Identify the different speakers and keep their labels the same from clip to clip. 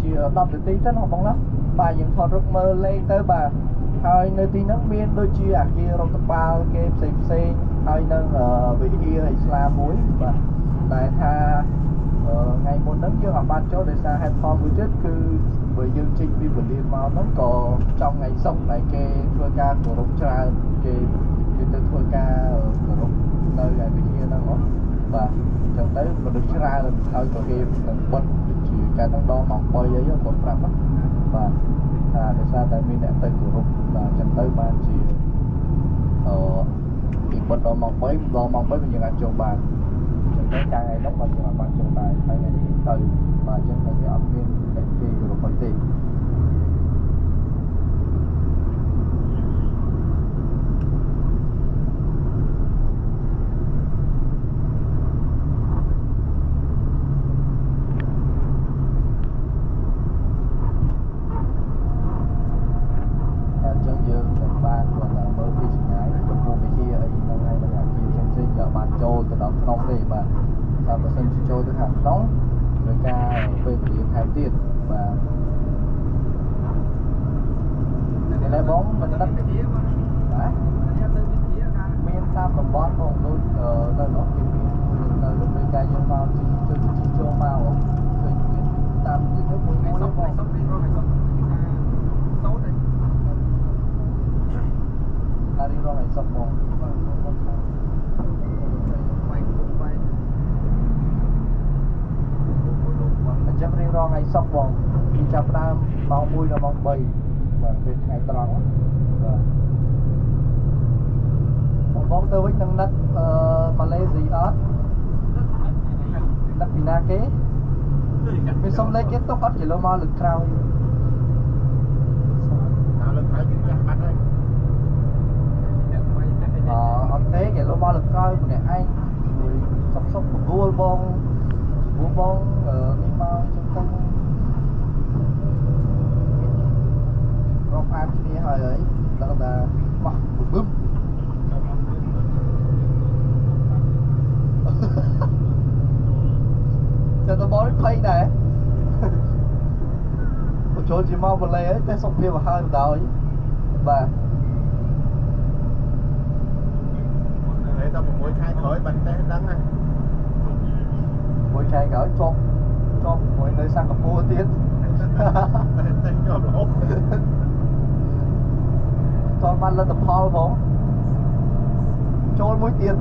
Speaker 1: ជា10នាទីទៅណាបងណាបាទយើងថតរូបមើលលេងទៅបាទហើយនៅទីហ្នឹងមានដូចជាអាគាររដ្ឋបាលគេផ្សេងហើយនឹងវិហារឥស្លាមមួយបាទតែថាថ្ងៃមុនហ្នឹងយើងអត់បានចូលដោយសារហេតុផលមួយទៀតគឺបើយើងចេញពីវេលាមកហ្នឹងក៏trongថ្ងៃសុក្រដែលគេធ្វើការគោរពច្រើនគេទៅធ្វើការគោរពនៅឯវិហារហ្នឹងហ៎បាទអញ្ចឹងទៅមនុស្សច្រើនហើយក៏គេនឹងបិទជាការហ្នឹងដល់ម៉ោង3អីបិទ5បាទថាដោយសារតែមានអ្នកទៅគោរពបាទអញ្ចឹងទៅបានជាពីបិទដល់ម៉ោង3ដល់ម៉ោង3វិញយើងអាចចូលបានអញ្ចឹងទៅកាលថ្ងៃហ្នឹងមកយើងអាចបានចូលដែរហើយថ្ងៃនេះទៅបាទអញ្ចឹងថ្ងៃនេះអត់មានអ្នកគេគោរពទេថ្ងៃសុក្របងពីចាប់ដើមម៉ោង1ដល់ម៉ោង3បាទពេលថ្ងៃត្រង់បាទបងទៅវិញនឹងនឹកម៉ាឡេស៊ីអត់នឹកពីណាគេមានសុំលេខគេទុកអត់ជាលោមកលើក្រោយលើក្រោយគេចាស់បាត់ហើយអត់ទេគេលោមកលើក្រោយម្នាក់ឯងសុកបបួលបងនេះមកជុំទៅរាប់អានគ្នាហើយដល់តែបោះបឹមតែតបលភ័យដែរបញ្ចូលជាមកបលេហើយតែសុខភាពឲ្យដល់បាទតែ6ខែក្រោយបាត់តែដឹងណា1ខែក្រោយជាប់មួយនៅសិង្ហបុរីទៀតតែជាប់រហូតចូលបានលទ្ធផលផងចូលមួយទៀត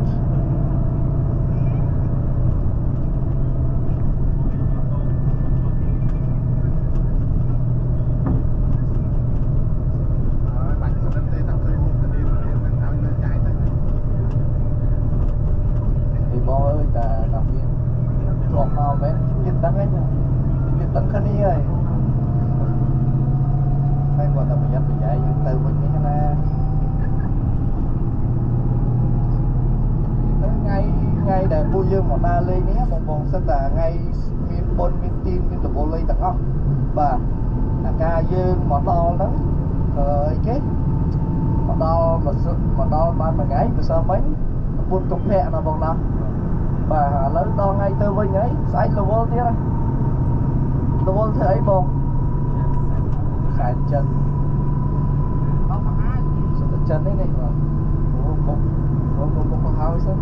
Speaker 1: យើងមកដើរលេងនេះបងសិនតែថ្ងៃមានបុណ្យមានទានមានដំបូលលេងទាំងអស់បាទអាការយើងមកដល់ហ្នឹងអីគេមកដល់បានមួយថ្ងៃម្សិលមិញពុទ្ធទុកភ័ក្រណាបងណាបាទឥឡូវដល់ថ្ងៃទៅវិញហើយស្អែករវល់ទៀតរវល់ធ្វើអីបងខ្សែចិនបងបង្ហាញសុទ្ធចិននេះបាទអូមុខហើយសិន